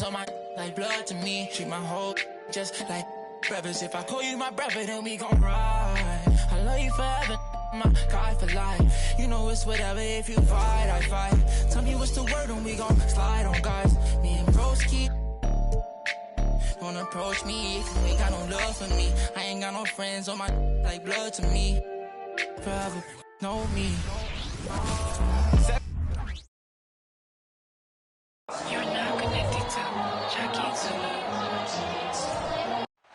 so my like blood to me. Treat my whole just like brothers. If I call you my brother, then we gon' ride. I love you forever, my guy for life. You know it's whatever, if you fight, I fight. Tell me what's the word and we gon' slide on guys. Me and Broski. Don't approach me if you ain't got no love for me. I ain't got no friends on my like blood to me. Forever, know me. You're now connected to Jackie Zulu.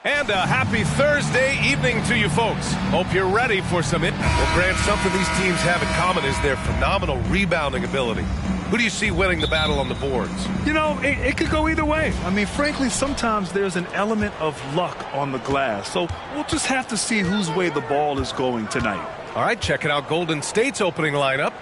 And a happy Thursday evening to you folks. Hope you're ready for some Well, Grant, something these teams have in common is their phenomenal rebounding ability. Who do you see winning the battle on the boards? You know, it could go either way. I mean, frankly, sometimes there's an element of luck on the glass. So we'll just have to see whose way the ball is going tonight. All right, checking out Golden State's opening lineup.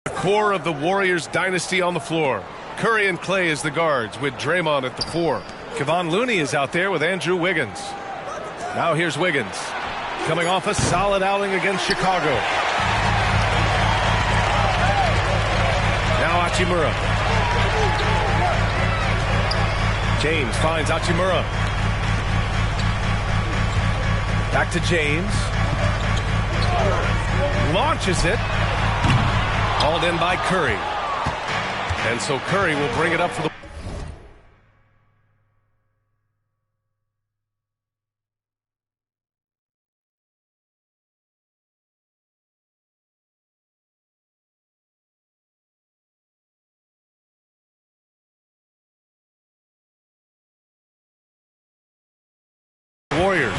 Core of the Warriors dynasty on the floor. Curry and Clay as the guards with Draymond at the 4. Kevon Looney is out there with Andrew Wiggins. Now here's Wiggins, coming off a solid outing against Chicago. Now Hachimura. James finds Hachimura. Back to James. Launches it. Hauled in by Curry. And so Curry will bring it up for the... Warriors.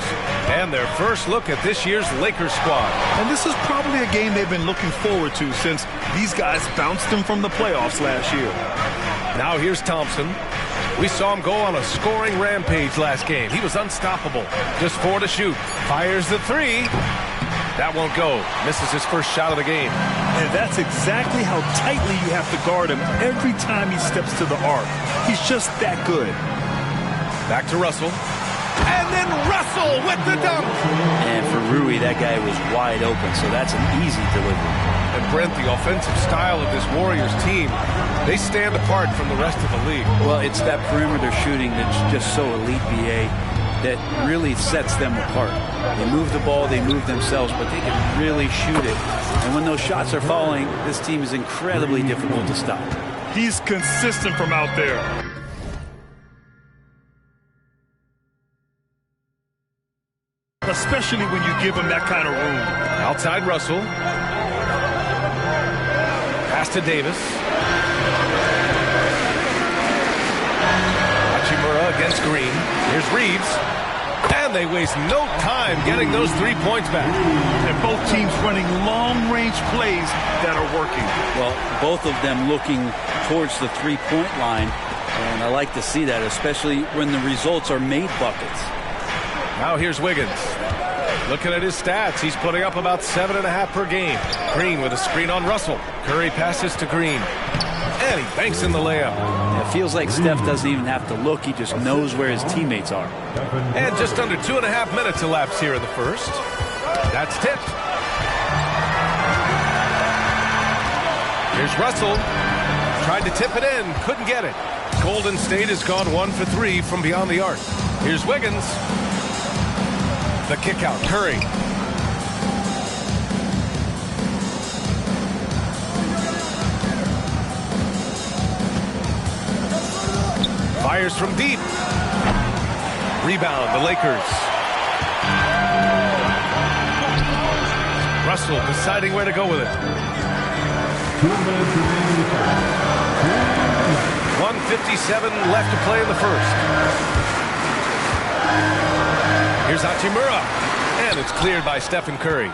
And their first look at this year's Lakers squad. And this is probably a game they've been looking forward to since these guys bounced them from the playoffs last year. Now here's Thompson. We saw him go on a scoring rampage last game. He was unstoppable. Just 4 to shoot. Fires the 3. That won't go. Misses his first shot of the game. And that's exactly how tightly you have to guard him every time he steps to the arc. He's just that good. Back to Russell. And then Russell with the dunk. And for Rui, that guy was wide open, so that's an easy delivery. And Brent, the offensive style of this Warriors team, they stand apart from the rest of the league. Well, it's that perimeter shooting that's just so elite, BA, that really sets them apart. They move the ball, they move themselves, but they can really shoot it. And when those shots are falling, this team is incredibly difficult to stop. He's consistent from out there. Especially when you give him that kind of room. Outside Russell. Pass to Davis. Hachimura against Green. Here's Reeves. And they waste no time getting those 3 points back. And both teams running long-range plays that are working. Well, both of them looking towards the three-point line. And I like to see that, especially when the results are made buckets. Now here's Wiggins. Looking at his stats, he's putting up about 7.5 per game. Green with a screen on Russell. Curry passes to Green. And he banks in the layup. It feels like Steph doesn't even have to look. He just knows where his teammates are. And just under 2.5 minutes elapsed here in the first. That's tipped. Here's Russell. Tried to tip it in. Couldn't get it. Golden State has gone 1 for 3 from beyond the arc. Here's Wiggins. The kick out. Curry. Fires from deep. Rebound, the Lakers. Russell deciding where to go with it. 1:57 left to play in the first. Here's Hachimura. And it's cleared by Stephen Curry.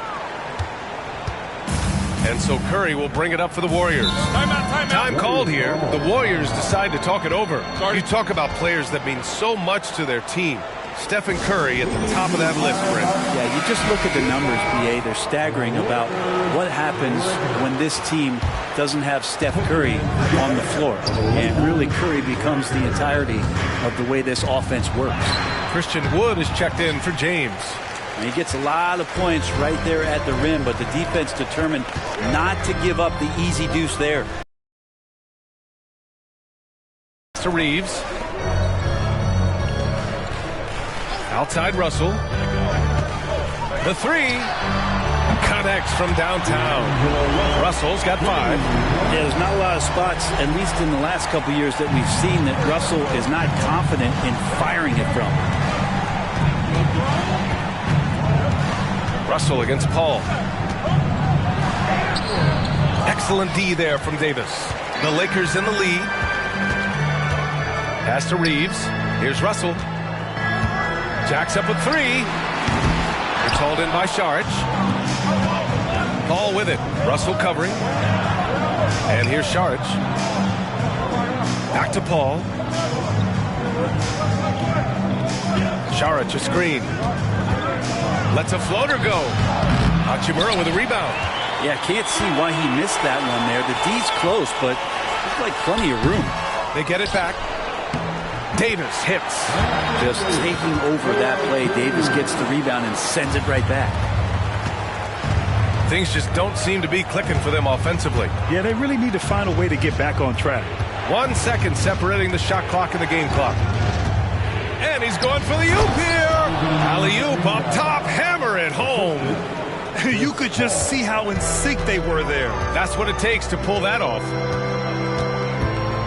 And so Curry will bring it up for the Warriors. Time called here. The Warriors decide to talk it over. You talk about players that mean so much to their team. Stephen Curry at the top of that list, Brent. Yeah, you just look at the numbers, BA. They're staggering about what happens when this team doesn't have Steph Curry on the floor. And really, Curry becomes the entirety of the way this offense works. Christian Wood is checked in for James. And he gets a lot of points right there at the rim, but the defense determined not to give up the easy deuce there. To Reeves. Outside Russell. The three connects from downtown. Russell's got 5. Yeah, there's not a lot of spots, at least in the last couple years, that we've seen that Russell is not confident in firing it from. Russell against Paul. Excellent D there from Davis. The Lakers in the lead. Pass to Reeves. Here's Russell. Jacks up a 3. It's hauled in by Saric. Paul with it. Russell covering. And here's Saric. Back to Paul. Saric a screen. Lets a floater go. Hachimura with a rebound. Yeah, can't see why he missed that one there. The D's close, but looks like plenty of room. They get it back. Davis hits. Just taking over that play. Davis gets the rebound and sends it right back. Things just don't seem to be clicking for them offensively. Yeah, they really need to find a way to get back on track. 1 second separating the shot clock and the game clock. And he's going for the oop here. Alley-oop up top, hammer it home. You could just see how in sync they were there. That's what it takes to pull that off.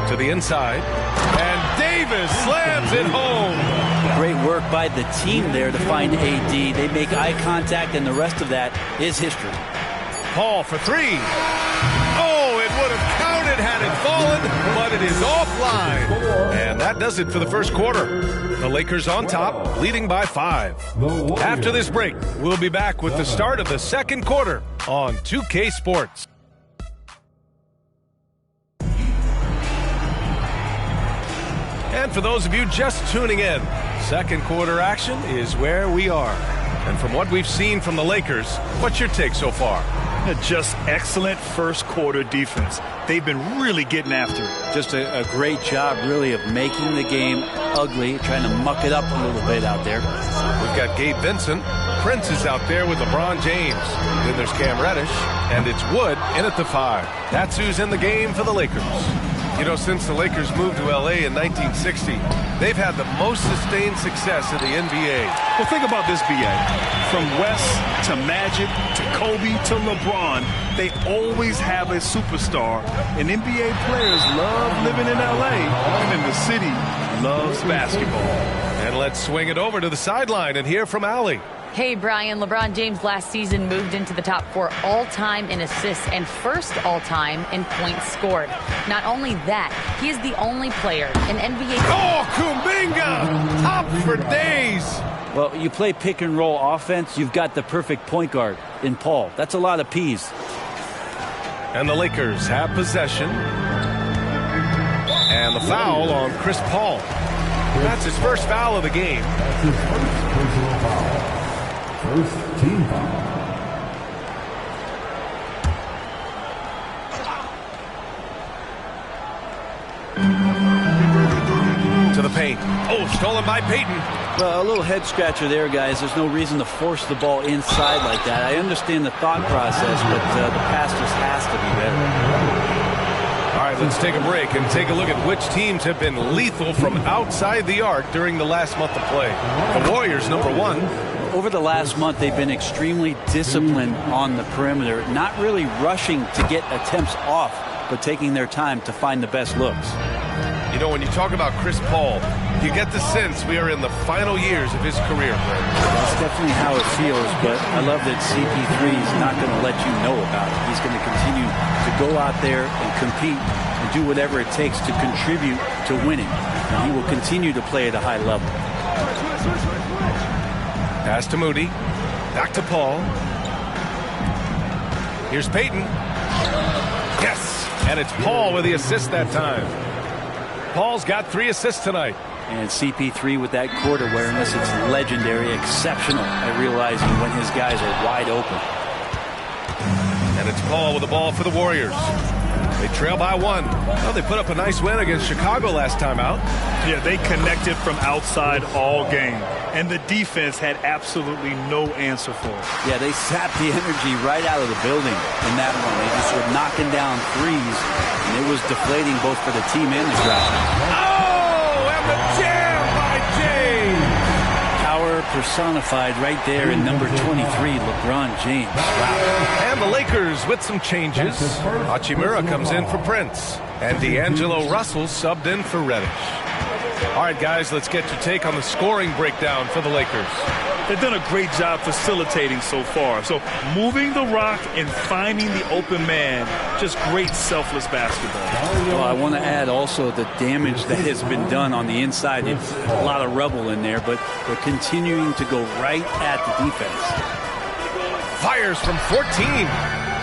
To the inside. And Davis slams it home. Great work by the team there to find AD. They make eye contact, and the rest of that is history. Paul for 3. Oh, it would have counted had it fallen, but it is offline. And that does it for the first quarter. The Lakers on top, leading by 5. After this break, we'll be back with the start of the second quarter on 2K Sports. And for those of you just tuning in, second quarter action is where we are. And from what we've seen from the Lakers, what's your take so far? Just excellent first quarter defense. They've been really getting after it. Just a great job, really, of making the game ugly, trying to muck it up a little bit out there. We've got Gabe Vincent. Prince is out there with LeBron James. Then there's Cam Reddish. And it's Wood in at the 5. That's who's in the game for the Lakers. You know, since the Lakers moved to L.A. in 1960, they've had the most sustained success in the NBA. Well, think about this, B.A. From West to Magic to Kobe to LeBron, they always have a superstar. And NBA players love living in L.A. And the city loves basketball. And let's swing it over to the sideline and hear from Allie. Hey, Brian, LeBron James last season moved into the top 4 all-time in assists and first all-time in points scored. Not only that, he is the only player in NBA... Oh, Kuminga! Top for days! Well, you play pick and roll offense, you've got the perfect point guard in Paul. That's a lot of P's. And the Lakers have possession. And the foul on Chris Paul. That's his first foul of the game. First team foul. To the paint. Oh, stolen by Payton. Well, a little head scratcher there, guys. There's no reason to force the ball inside like that. I understand the thought process, but the pass just has to be better. All right, let's take a break and take a look at which teams have been lethal from outside the arc during the last month of play. The Warriors, number 1. Over the last month, they've been extremely disciplined on the perimeter, not really rushing to get attempts off, but taking their time to find the best looks. You know, when you talk about Chris Paul, you get the sense we are in the final years of his career, Fred. That's definitely how it feels, but I love that CP3 is not going to let you know about it. He's going to continue to go out there and compete and do whatever it takes to contribute to winning. And he will continue to play at a high level. Pass to Moody. Back to Paul. Here's Payton. Yes! And it's Paul with the assist that time. Paul's got 3 assists tonight. And CP3 with that court awareness, it's legendary, exceptional at realizing when his guys are wide open. And it's Paul with the ball for the Warriors. They trail by 1. Well, they put up a nice win against Chicago last time out. Yeah, they connected from outside all game. And the defense had absolutely no answer for it. Yeah, they sapped the energy right out of the building in that one. They just were knocking down threes, and it was deflating both for the team and the crowd. Oh, and the jam by James. Power personified right there in number 23, LeBron James. Wow. And the Lakers with some changes. Hachimura comes in for Prince. And D'Angelo Russell subbed in for Reddish. All right, guys, let's get your take on the scoring breakdown for the Lakers. They've done a great job facilitating so far. So moving the rock and finding the open man, just great selfless basketball. Well, I want to add also the damage that has been done on the inside. It's a lot of rubble in there, but they're continuing to go right at the defense. Fires from 14.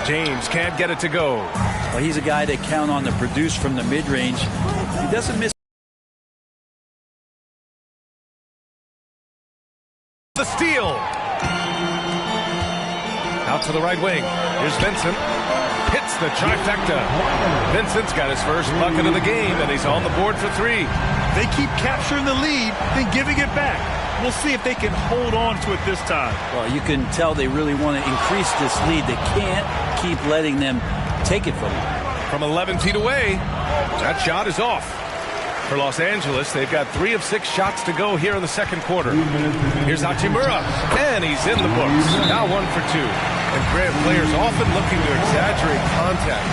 James can't get it to go. Well, he's a guy that count on to produce from the mid-range. He doesn't miss the steal. Out to the right wing. Here's Vincent. Hits the trifecta. Vincent's got his first bucket of the game, and he's on the board for 3. They keep capturing the lead, then giving it back. We'll see if they can hold on to it this time. Well, you can tell they really want to increase this lead. They can't keep letting them take it from them. From 11 feet away, that shot is off. For Los Angeles, they've got 3 of 6 shots to go here in the second quarter. Here's Hachimura, and he's in the books. Now 1 for 2. And Grant, players often looking to exaggerate contact.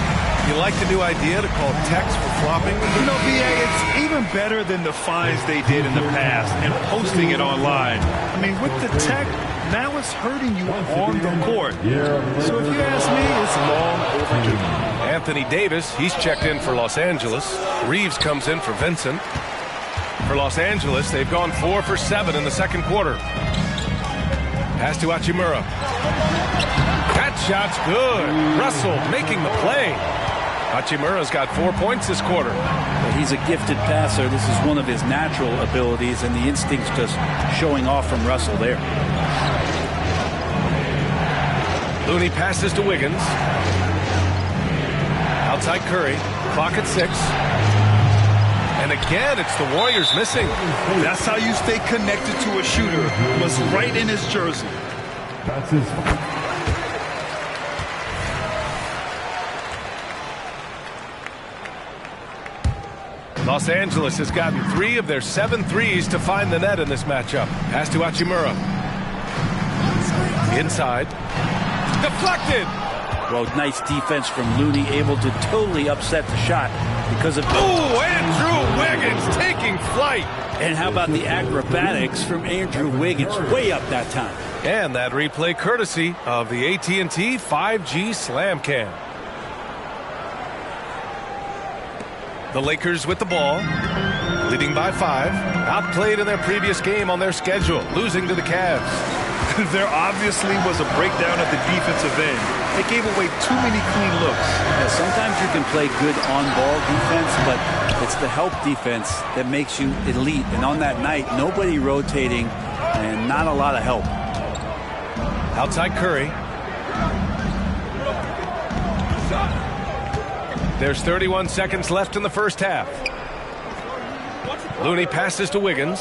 You like the new idea to call techs for flopping? You know, BA, it's even better than the fines they did in the past and posting it online. I mean, with the tech, now it's hurting you on the court. So if you ask me, it's long overdue. Anthony Davis, he's checked in for Los Angeles. Reeves comes in for Vincent. For Los Angeles, they've gone 4 for 7 in the second quarter. Pass to Hachimura. That shot's good. Russell making the play. Hachimura's got 4 points this quarter. Well, he's a gifted passer. This is one of his natural abilities, and the instinct's just showing off from Russell there. Looney passes to Wiggins. Outside Curry. Clock at 6. And again, it's the Warriors missing. That's how you stay connected to a shooter. Was right in his jersey. That's his. Los Angeles has gotten 3 of their 7 threes to find the net in this matchup. Pass to Hachimura. Inside. Deflected. Well, nice defense from Looney, able to totally upset the shot because of... Oh, Andrew Wiggins taking flight. And how about the acrobatics from Andrew Wiggins? Way up that time. And that replay courtesy of the AT&T 5G Slam Cam. The Lakers with the ball, leading by 5. Outplayed in their previous game on their schedule, losing to the Cavs. There obviously was a breakdown at the defensive end. They gave away too many clean looks. Yeah, sometimes you can play good on-ball defense, but it's the help defense that makes you elite. And on that night, nobody rotating and not a lot of help. Outside Curry. There's 31 seconds left in the first half. Looney passes to Wiggins.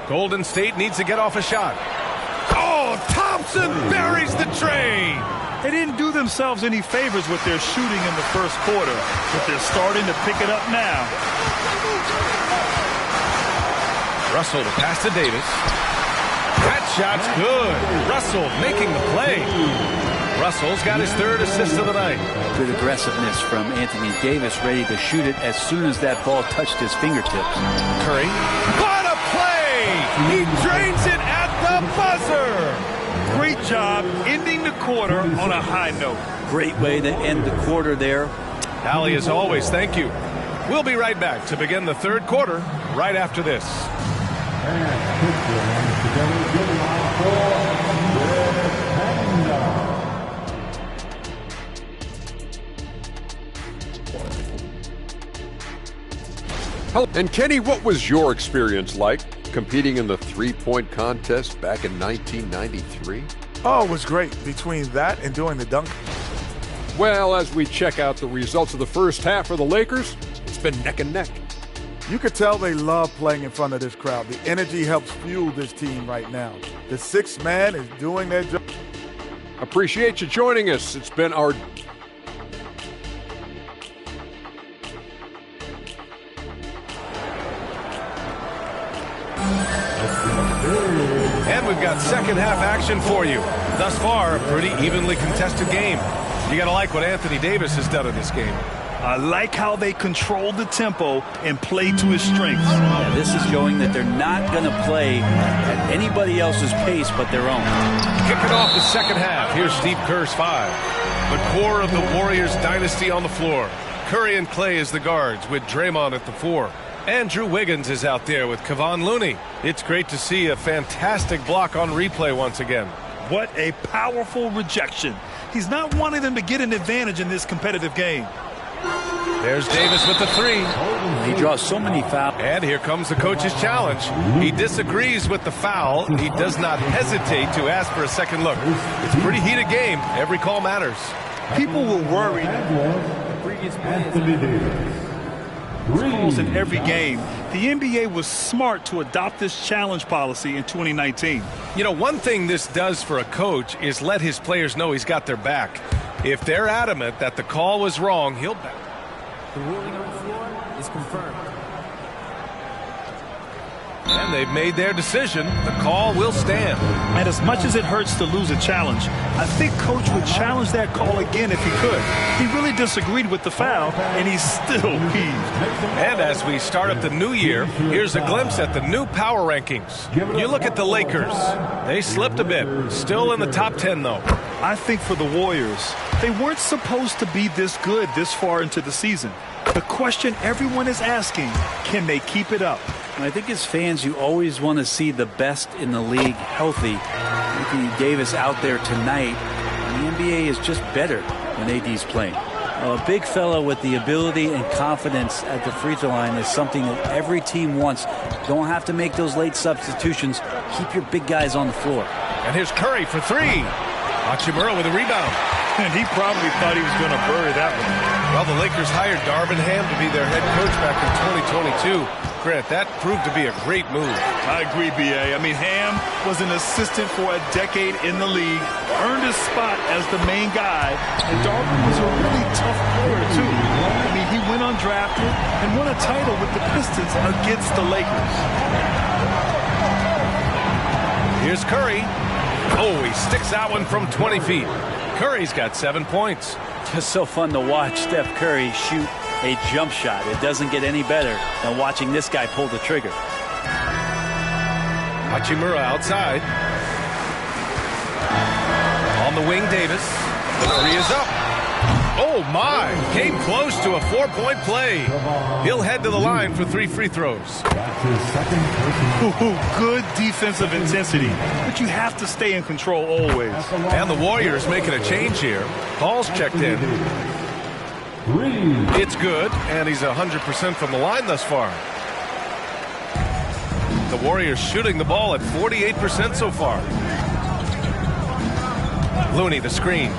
Golden State needs to get off a shot. Oh, Thompson buries the tray. They didn't do themselves any favors with their shooting in the first quarter, but they're starting to pick it up now. Russell to pass to Davis. That shot's good. Russell making the play. Russell's got his 3rd assist of the night. Good aggressiveness from Anthony Davis, ready to shoot it as soon as that ball touched his fingertips. Curry. What a play! He drains it at the buzzer! Great job ending the quarter on a high note. Great way to end the quarter there. Allie, as always, thank you. We'll be right back to begin the third quarter right after this. And Kenny, what was your experience like competing in the three-point contest back in 1993? Oh, it was great. Between that and doing the dunk. Well, as we check out the results of the first half for the Lakers, it's been neck and neck. You could tell they love playing in front of this crowd. The energy helps fuel this team right now. The sixth man is doing their job. Appreciate you joining us. It's been our... And we've got second half action for you. Thus far, a pretty evenly contested game. You got to like what Anthony Davis has done in this game. I like how they control the tempo and play to his strengths. Yeah, this is showing that they're not going to play at anybody else's pace but their own. Kicking off the second half, here's Steve Kerr's five. The core of the Warriors dynasty on the floor. Curry and Clay as the guards with Draymond at the four. Andrew Wiggins is out there with Kevon Looney. It's great to see a fantastic block on replay once again. What a powerful rejection. He's not wanting them to get an advantage in this competitive game. There's Davis with the three. He draws so many fouls. And here comes the coach's challenge. He disagrees with the foul. He does not hesitate to ask for a second look. It's a pretty heated game. Every call matters. People were worried. Anthony Davis. Calls in every game. The NBA was smart to adopt this challenge policy in 2019. You know, one thing this does for a coach is let his players know he's got their back. If they're adamant that the call was wrong, he'll back. The ruling on the floor is confirmed. And they've made their decision. The call will stand. And as much as it hurts to lose a challenge, I think Coach would challenge that call again if he could. He really disagreed with the foul, and he's still peeved. And as we start up the new year, here's a glimpse at the new power rankings. You look at the Lakers. They slipped a bit. Still in the top 10, though. I think for the Warriors, they weren't supposed to be this good this far into the season. The question everyone is asking, can they keep it up? And I think as fans, you always want to see the best in the league healthy. Anthony Davis out there tonight. And the NBA is just better when AD's playing. A big fellow with the ability and confidence at the free throw line is something that every team wants. Don't have to make those late substitutions. Keep your big guys on the floor. And here's Curry for three. Hachimura with a rebound. And he probably thought he was going to bury that one. Well, the Lakers hired Darvin Ham to be their head coach back in 2022. Grant, that proved to be a great move. I agree, B.A. I mean, Ham was an assistant for a decade in the league, earned his spot as the main guy, and Darvin was a really tough player, too. I mean, he went undrafted and won a title with the Pistons against the Lakers. Here's Curry. Oh, he sticks that one from 20 feet. Curry's got 7 points. Just so fun to watch Steph Curry shoot a jump shot. It doesn't get any better than watching this guy pull the trigger. Hachimura outside. On the wing, Davis. The three is up. Oh, my. Came close to a 4-point play. He'll head to the line for 3 free throws. Good defensive intensity, but you have to stay in control always. And the Warriors making a change here. Paul's checked in. It's good, and he's 100% from the line thus far. The Warriors shooting the ball at 48% so far. Looney, the screen.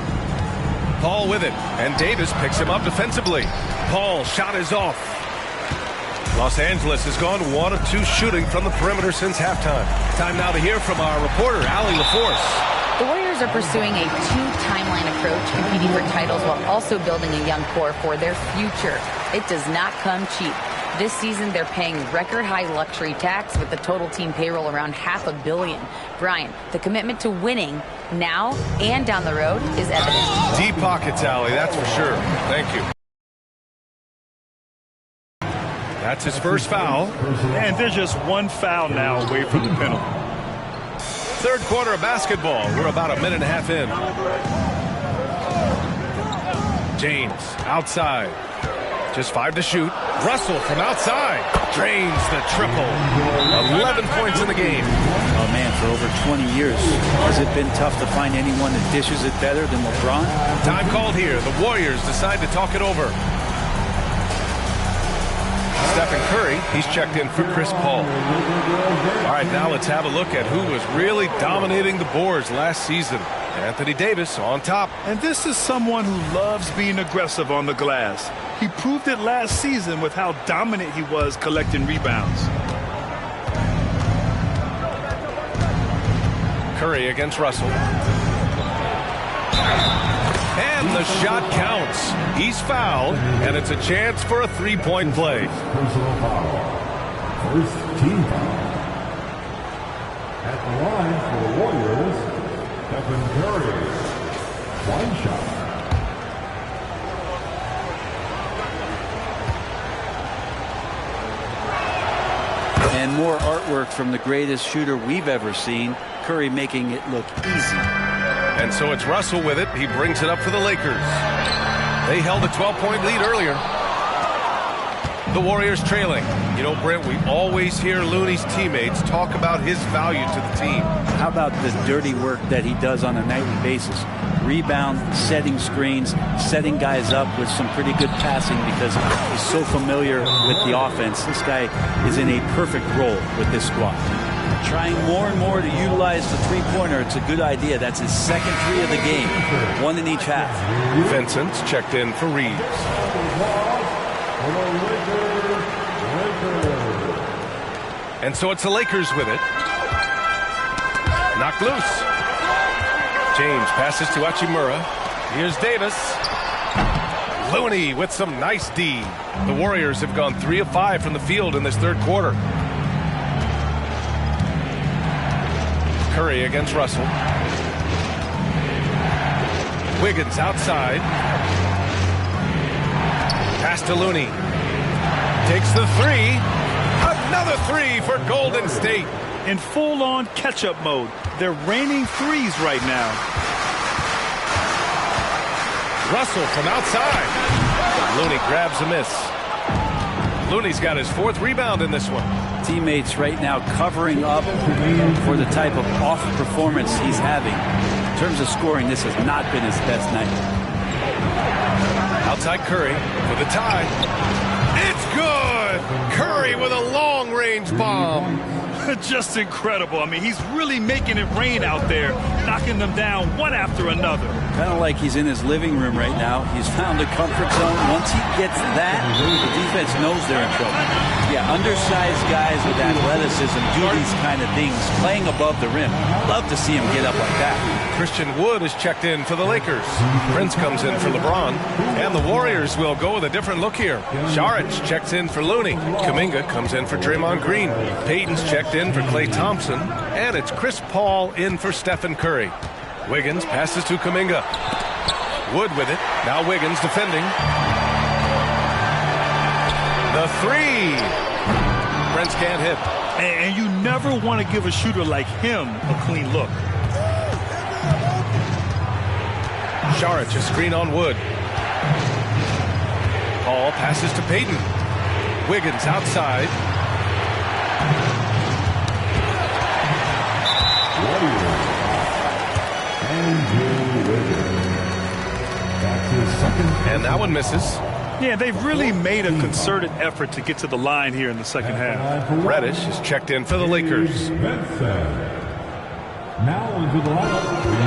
Paul with it, and Davis picks him up defensively. Paul shot is off. Los Angeles has gone 1 of 2 shooting from the perimeter since halftime. Time now to hear from our reporter, Allie LaForce. The Warriors are pursuing a 2-timeline approach, competing for titles while also building a young core for their future. It does not come cheap. This season, they're paying record-high luxury tax with the total team payroll around $500 million. Brian, the commitment to winning now and down the road is evident. Deep pockets, Allie, that's for sure. Thank you. That's his first foul. And there's just one foul now away from the penalty. Third quarter of basketball. We're about a minute and a half in. James outside. Just 5 to shoot. Russell from outside. Drains the triple. 11 points in the game. Oh, man, for over 20 years, has it been tough to find anyone that dishes it better than LeBron? Time called here. The Warriors decide to talk it over. Stephen Curry, he's checked in for Chris Paul. All right, now let's have a look at who was really dominating the boards last season. Anthony Davis on top. And this is someone who loves being aggressive on the glass. He proved it last season with how dominant he was collecting rebounds. Curry against Russell. And the shot counts. He's fouled, and it's a chance for a three-point play. Personal foul. First team foul. At the line for the Warriors, Stephen Curry. One shot. And more artwork from the greatest shooter we've ever seen. Curry making it look easy. And so it's Russell with it. He brings it up for the Lakers. They held a 12-point lead earlier. The Warriors trailing. You know, Brent, we always hear Looney's teammates talk about his value to the team. How about the dirty work that he does on a nightly basis? Rebound, setting screens, setting guys up with some pretty good passing because he's so familiar with the offense. This guy is in a perfect role with this squad. Trying more and more to utilize the three-pointer. It's a good idea. That's his second three of the game. One in each half. Vincent's checked in for Reeves. And so it's the Lakers with it. Knocked loose. James passes to Hachimura. Here's Davis. Looney with some nice D. The Warriors have gone 3 of 5 from the field in this third quarter. Curry against Russell. Wiggins outside. Pass to Looney. Takes the three. Another three for Golden State. In full-on catch-up mode. They're raining threes right now. Russell from outside. Looney grabs a miss. Looney's got his 4th rebound in this one. Teammates right now covering up for the type of off performance he's having. In terms of scoring, this has not been his best night. Outside Curry for the tie. It's good! Curry with a long-range bomb. Just incredible. I mean, he's really making it rain out there, knocking them down one after another. Kind of like he's in his living room right now. He's found a comfort zone. Once he gets that, the defense knows they're in trouble. Yeah, undersized guys with athleticism do these kind of things, playing above the rim. Love to see him get up like that. Christian Wood is checked in for the Lakers. Prince comes in for LeBron. And the Warriors will go with a different look here. Saric checks in for Looney. Kuminga comes in for Draymond Green. Payton's checked in for Klay Thompson. And it's Chris Paul in for Stephen Curry. Wiggins passes to Kuminga. Wood with it. Now Wiggins defending. The three. Prince can't hit. And you never want to give a shooter like him a clean look. Saric, a screen on Wood. Paul passes to Payton. Wiggins outside. And that one misses. Yeah, they've really made a concerted effort to get to the line here in the second half. Reddish is checked in for the Lakers.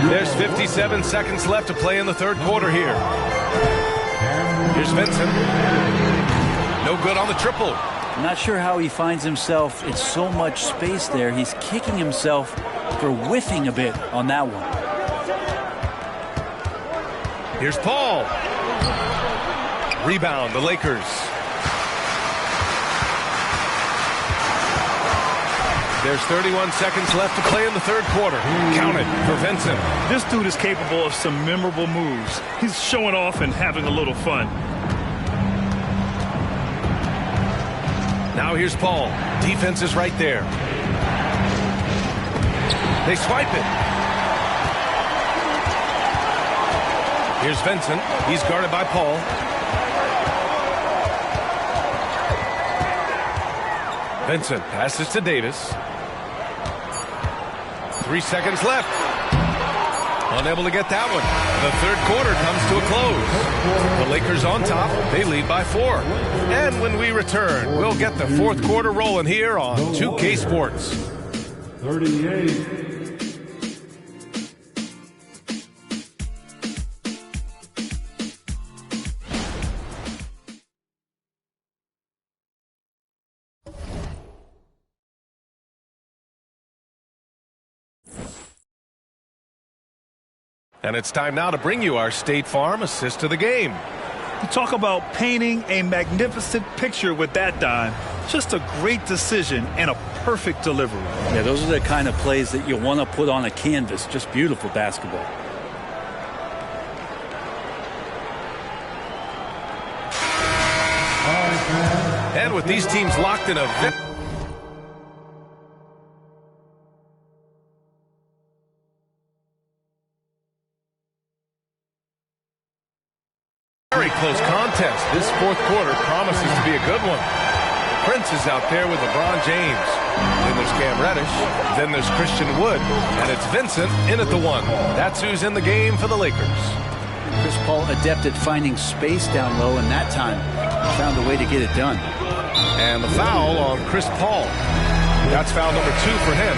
There's 57 seconds left to play in the third quarter here. Here's Vincent. No good on the triple. I'm not sure how he finds himself. It's so much space there. He's kicking himself for whiffing a bit on that one. Here's Paul. Rebound, the Lakers. There's 31 seconds left to play in the third quarter. Count it for Vincent. This dude is capable of some memorable moves. He's showing off and having a little fun. Now here's Paul. Defense is right there. They swipe it. Here's Vincent. He's guarded by Paul. Vincent passes to Davis. 3 seconds left. Unable to get that one. The third quarter comes to a close. The Lakers on top. They lead by 4. And when we return, we'll get the fourth quarter rolling here on 2K Sports. 38. And it's time now to bring you our State Farm assist of the game. You talk about painting a magnificent picture with that dime. Just a great decision and a perfect delivery. Yeah, those are the kind of plays that you want to put on a canvas. Just beautiful basketball. And with these teams locked in a very close contest. This fourth quarter promises to be a good one. Prince is out there with LeBron James. Then there's Cam Reddish. Then there's Christian Wood. And it's Vincent in at the 1. That's who's in the game for the Lakers. Chris Paul adept at finding space down low, and that time found a way to get it done. And the foul on Chris Paul. That's foul number 2 for him.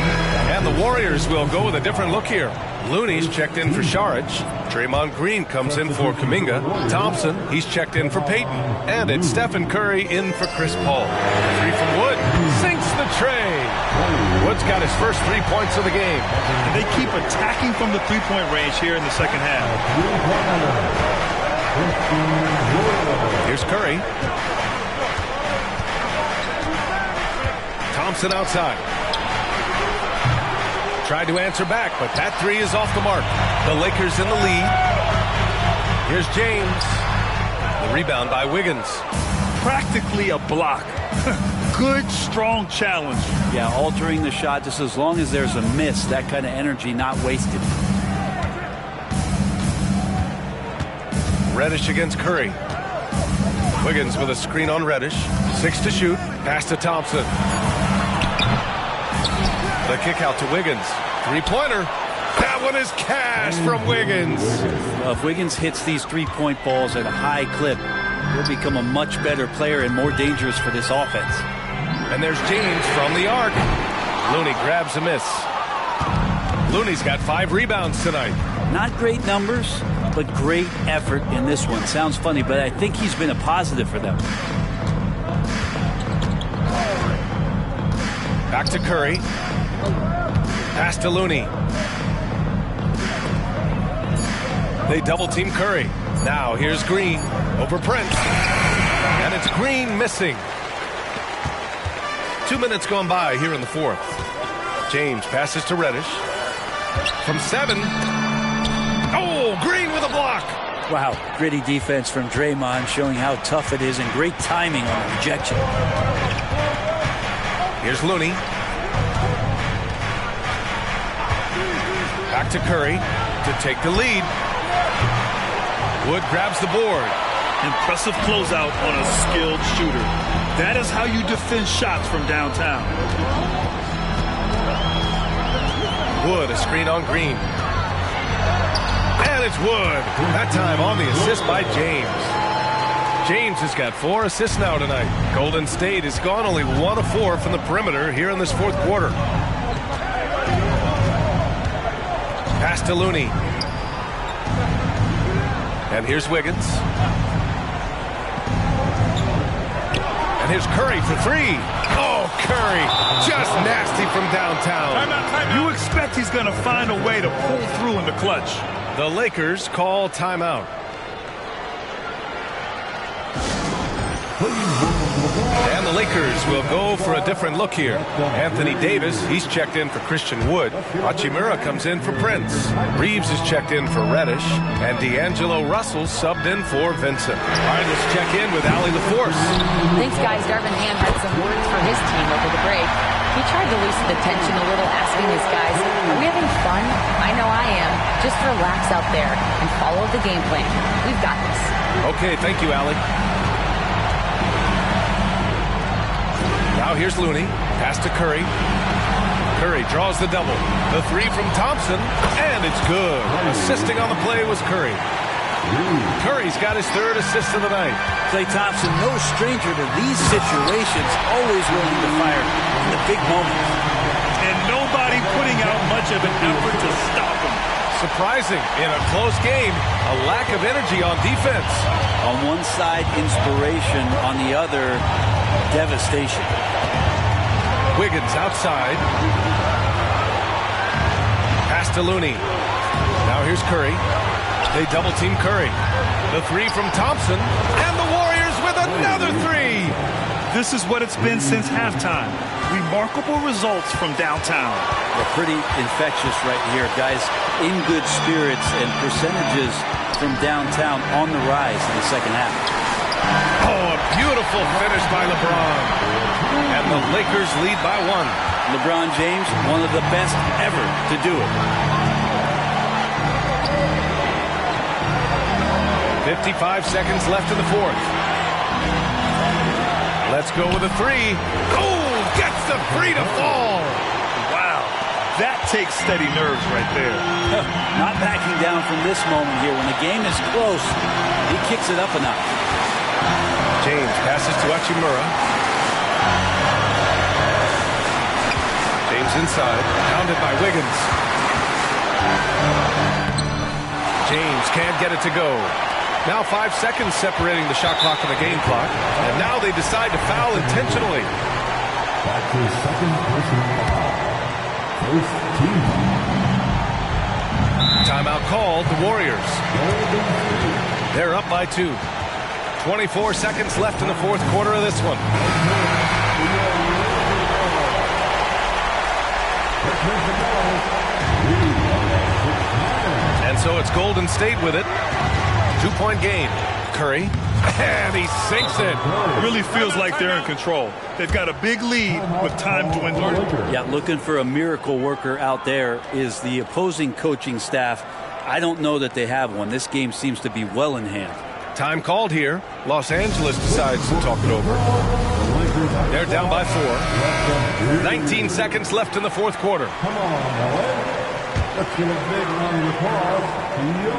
And the Warriors will go with a different look here. Looney's checked in for Saric. Draymond Green comes in for Kuminga. Thompson, he's checked in for Payton. And it's Stephen Curry in for Chris Paul. 3 from Wood. Sinks the tray. Wood's got his first 3 points of the game. And they keep attacking from the three-point range here in the second half. Here's Curry. Thompson outside. Tried to answer back, but that 3 is off the mark. The Lakers in the lead. Here's James. The rebound by Wiggins. Practically a block. Good, strong challenge. Yeah, altering the shot just as long as there's a miss. That kind of energy not wasted. Reddish against Curry. Wiggins with a screen on Reddish. 6 to shoot. Pass to Thompson. The kick out to Wiggins. 3-pointer. That one is cash from Wiggins. Well, if Wiggins hits these 3-point balls at a high clip, he'll become a much better player and more dangerous for this offense. And there's James from the arc. Looney grabs a miss. Looney's got 5 rebounds tonight. Not great numbers, but great effort in this one. Sounds funny, but I think he's been a positive for them. Back to Curry. Pass to Looney. They double-team Curry. Now here's Green over Prince. And it's Green missing. 2 minutes gone by here in the fourth. James passes to Reddish. From 7. Oh, Green with a block. Wow, gritty defense from Draymond, showing how tough it is and great timing on the rejection. Here's Looney. Back to Curry to take the lead. Wood grabs the board. Impressive closeout on a skilled shooter. That is how you defend shots from downtown. Wood, a screen on Green. And it's Wood. That time on the assist by James. James has got 4 assists now tonight. Golden State has gone only 1 of 4 from the perimeter here in this fourth quarter. Pass to Looney. And here's Wiggins. And here's Curry for 3. Oh, Curry, just nasty from downtown. You expect he's going to find a way to pull through in the clutch. The Lakers call timeout. And the Lakers will go for a different look here. Anthony Davis, he's checked in for Christian Wood. Hachimura comes in for Prince. Reeves is checked in for Reddish. And D'Angelo Russell subbed in for Vincent. All right, let's check in with Allie LaForce. Thanks, guys. Darvin Ham had some words for his team over the break. He tried to loosen the tension a little, asking his guys, are we having fun? I know I am. Just relax out there and follow the game plan. We've got this. Okay, thank you, Allie. Now here's Looney. Pass to Curry. Curry draws the double. The three from Thompson, and it's good. Assisting on the play was Curry. Curry's got his third assist of the night. Klay Thompson, no stranger to these situations, always willing to fire in the big moments. And nobody putting out much of an effort to stop him. Surprising, in a close game, a lack of energy on defense. On one side, inspiration. On the other, devastation. Wiggins outside. Pass to Looney. Now here's Curry. They double-team Curry. The three from Thompson, and the Warriors with another three. This is what it's been since halftime. Remarkable results from downtown. They're pretty infectious right here, guys. In good spirits, and percentages from downtown on the rise in the second half. Oh, a beautiful finish by LeBron. And the Lakers lead by one. LeBron James, one of the best ever to do it. 55 seconds left in the fourth. Let's go with a three. Oh, gets the three to fall. Wow, that takes steady nerves right there. Not backing down from this moment here. When the game is close, he kicks it up a notch. James passes to Hachimura. James inside, pounded by Wiggins. James can't get it to go. Now 5 seconds separating the shot clock and the game clock. And now they decide to foul intentionally. That's his second personal foul. First team foul. Timeout called, the Warriors. They're up by 2. 24 seconds left in the fourth quarter of this one. And so it's Golden State with it. 2-point game. Curry. And he sinks it. Really feels like they're in control. They've got a big lead with time dwindling. Yeah, looking for a miracle worker out there is the opposing coaching staff. I don't know that they have one. This game seems to be well in hand. Time called here. Los Angeles decides to talk it over. They're down by 4. 19 seconds left in the fourth quarter. Come on, LA. Let's give a big round of applause to your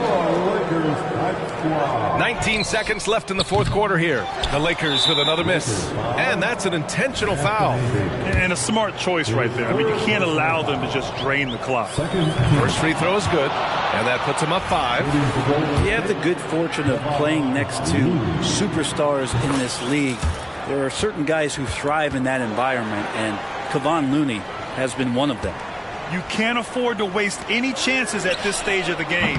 Lakers hype squad. 19 seconds left in the fourth quarter here. The Lakers with another miss. And that's an intentional foul. And a smart choice right there. I mean, you can't allow them to just drain the clock. First free throw is good. And that puts them up 5. You have the good fortune of playing next to superstars in this league. There are certain guys who thrive in that environment, and Kevon Looney has been one of them. You can't afford to waste any chances at this stage of the game.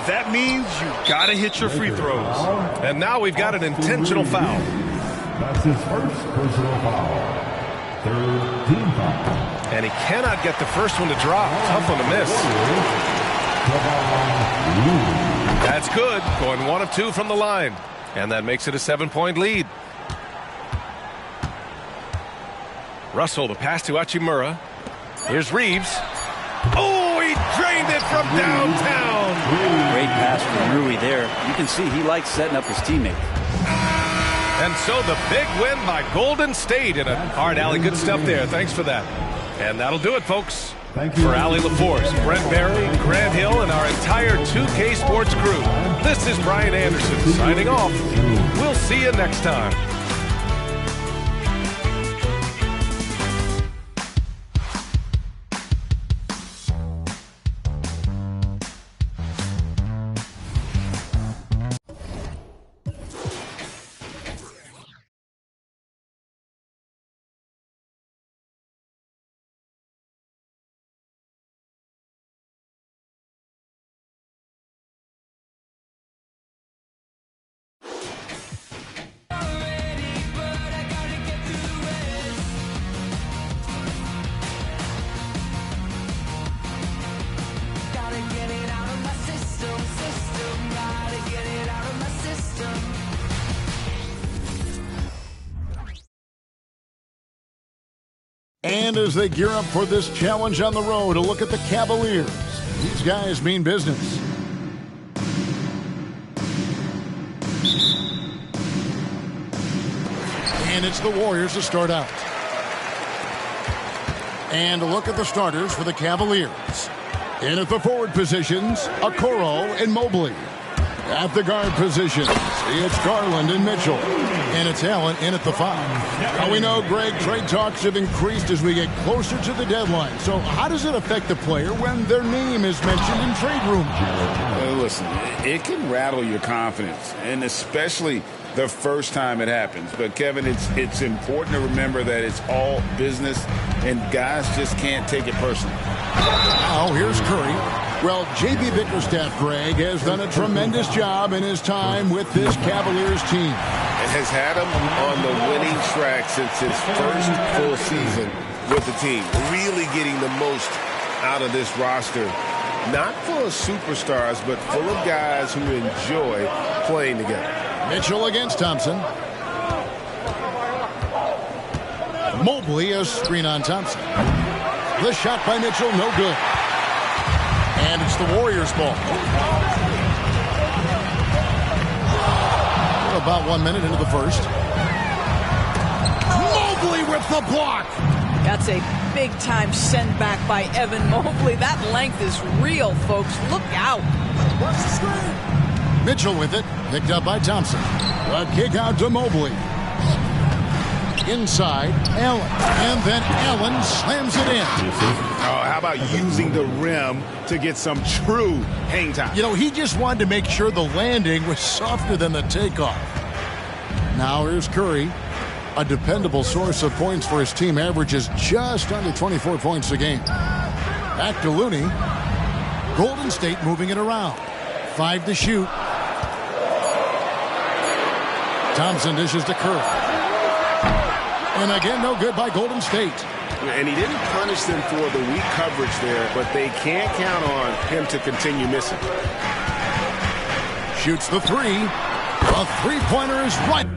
That means you got to hit your free throws. And now we've got an intentional foul. That's his first personal foul. Third team foul. And he cannot get the first one to drop. Tough one to miss. That's good. Going 1 of 2 from the line. And that makes it a 7-point lead. Russell, the pass to Hachimura. Here's Reeves. Oh, he drained it from downtown. Great pass from Rui there. You can see he likes setting up his teammates. And so the big win by Golden State in a hard alley. Good stuff there. Thanks for that. And that'll do it, folks. For Allie LaForce, Brent Barry, Grant Hill, and our entire 2K Sports crew, this is Brian Anderson signing off. We'll see you next time. And as they gear up for this challenge on the road, a look at the Cavaliers. These guys mean business. And it's the Warriors to start out. And a look at the starters for the Cavaliers. In at the forward positions, Okoro and Mobley. At the guard positions, it's Garland and Mitchell. And it's Allen in at the 5. Now we know, Greg, trade talks have increased as we get closer to the deadline. So how does it affect the player when their name is mentioned in trade rumors? Listen, it can rattle your confidence, and especially the first time it happens. But, Kevin, it's important to remember that it's all business, and guys just can't take it personally. Now here's Curry. Well, J.B. Bickerstaff, Greg, has done a tremendous job in his time with this Cavaliers team. It has had him on the winning track since his first full season with the team, really getting the most out of this roster. Not full of superstars, but full of guys who enjoy playing together. Mitchell against Thompson. Mobley, a screen on Thompson. The shot by Mitchell, no good. And it's the Warriors' ball. About 1 minute into the first. Mobley with the block. That's a big-time send back by Evan Mobley. That length is real, folks. Look out. Watch the screen. Mitchell with it. Picked up by Thompson. A kick out to Mobley. Inside, Allen. And then Allen slams it in. How about using the rim to get some true hang time? You know, he just wanted to make sure the landing was softer than the takeoff. Now here's Curry. A dependable source of points for his team, averages just under 24 points a game. Back to Looney. Golden State moving it around. 5 to shoot. Thompson dishes to Curry. And again, no good by Golden State. And he didn't punish them for the weak coverage there, but they can't count on him to continue missing. Shoots the 3. A three-pointer is right.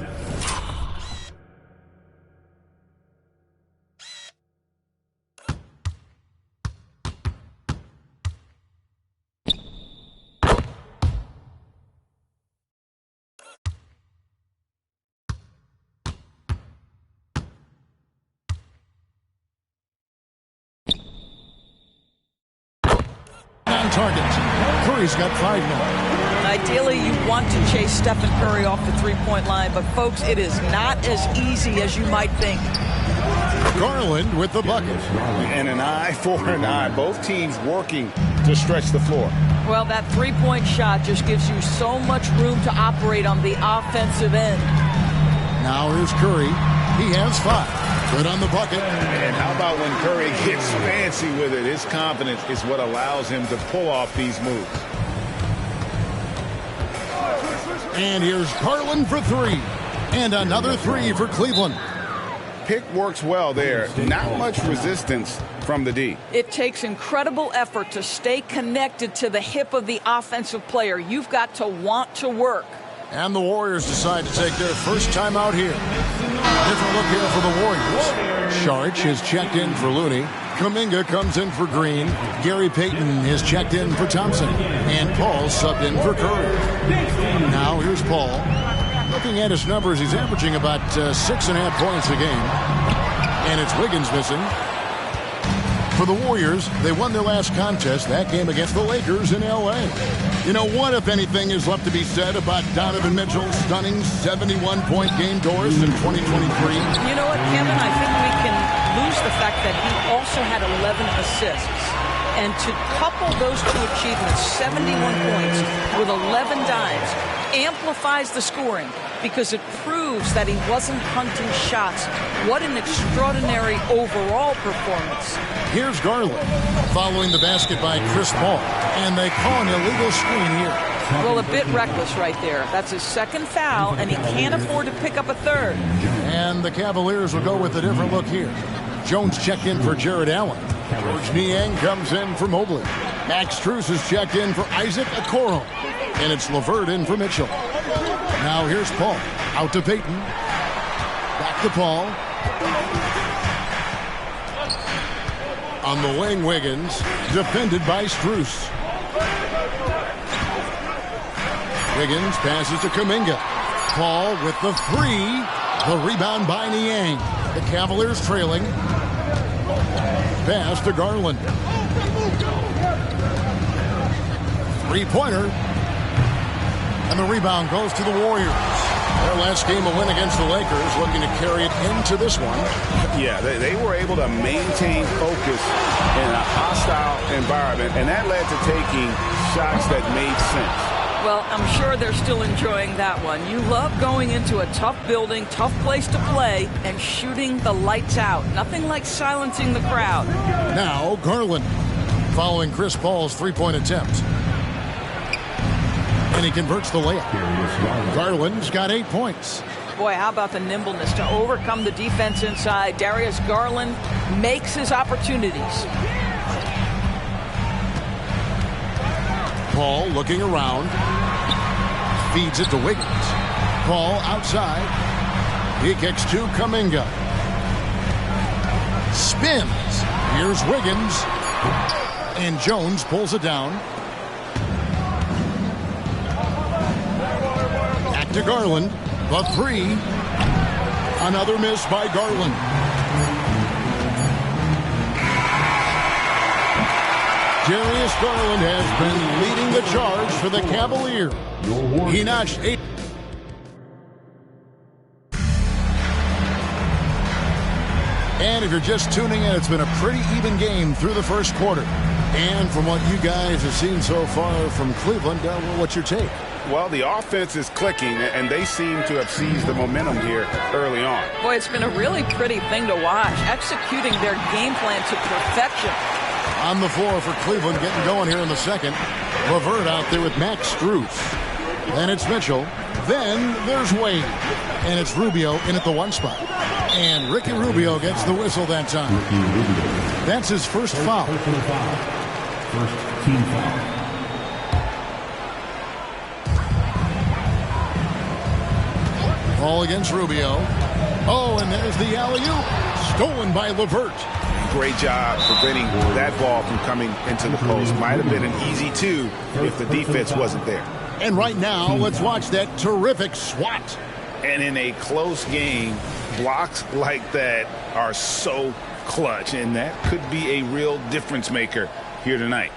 Target. Curry's got 5 now. Ideally, you want to chase Stephen Curry off the three-point line, but folks, it is not as easy as you might think. Garland with the bucket. And an eye for an eye. Both teams working to stretch the floor. Well, that three-point shot just gives you so much room to operate on the offensive end. Now here's Curry. He has 5. Good on the bucket. And how about when Curry gets fancy with it? His confidence is what allows him to pull off these moves. And here's Garland for 3. And another 3 for Cleveland. Pick works well there. Not much resistance from the D. It takes incredible effort to stay connected to the hip of the offensive player. You've got to want to work. And the Warriors decide to take their first time out here. Different look here for the Warriors. Saric has checked in for Looney. Kuminga comes in for Green. Gary Payton is checked in for Thompson. And Paul subbed in for Curry. Now here's Paul. Looking at his numbers, he's averaging about 6.5 points a game. And it's Wiggins missing. For the Warriors, they won their last contest, that game against the Lakers in L.A. You know, what, if anything, is left to be said about Donovan Mitchell's stunning 71-point game doors in 2023? You know what, Kevin? I think we can lose the fact that he also had 11 assists. And to couple those two achievements, 71 points with 11 dimes, amplifies the scoring because it proves that he wasn't hunting shots. What an extraordinary overall performance. Here's Garland following the basket by Chris Paul, and they call an illegal screen here. Well, a bit reckless right there. That's his second foul, and he can't afford to pick up a third. And the Cavaliers will go with a different look here. Jones checked in for Jared Allen. George Niang comes in for Mobley. Max Strus is checked in for Isaac Okoro. And it's LeVert in for Mitchell. Now here's Paul. Out to Payton. Back to Paul. On the wing, Wiggins. Defended by Strus. Wiggins passes to Kuminga. Paul with the 3. The rebound by Niang. The Cavaliers trailing. pass to Garland. Three-pointer. And the rebound goes to the Warriors. Their last game a win against the Lakers, looking to carry it into this one. Yeah, they were able to maintain focus in a hostile environment, and that led to taking shots that made sense. Well, I'm sure they're still enjoying that one. You love going into a tough building, tough place to play, and shooting the lights out. Nothing like silencing the crowd. Now, Garland, following Chris Paul's three-point attempt. And he converts the layup. Garland's got 8 points. Boy, how about the nimbleness to overcome the defense inside. Darius Garland makes his opportunities. Paul looking around. Feeds it to Wiggins. Paul outside. He kicks to Kuminga. Spins. Here's Wiggins. And Jones pulls it down. Back to Garland. The three. Another miss by Garland. Darius Garland has been leading the charge for the Cavaliers. He notched 8. And if you're just tuning in, it's been a pretty even game through the first quarter. And from what you guys have seen so far from Cleveland, what's your take? Well, the offense is clicking, and they seem to have seized the momentum here early on. Boy, it's been a really pretty thing to watch, executing their game plan to perfection. On the floor for Cleveland, getting going here in the second. LeVert out there with Max Strus. Then it's Mitchell. Then there's Wade. And it's Rubio in at the one spot. And Ricky Rubio gets the whistle that time. That's his first foul. First team foul. Ball against Rubio. Oh, and there's the alley-oop. Stolen by LeVert. Great job preventing that ball from coming into the post. Might have been an easy two if the defense wasn't there. And right now, let's watch that terrific swat. And in a close game, blocks like that are so clutch, and that could be a real difference maker here tonight.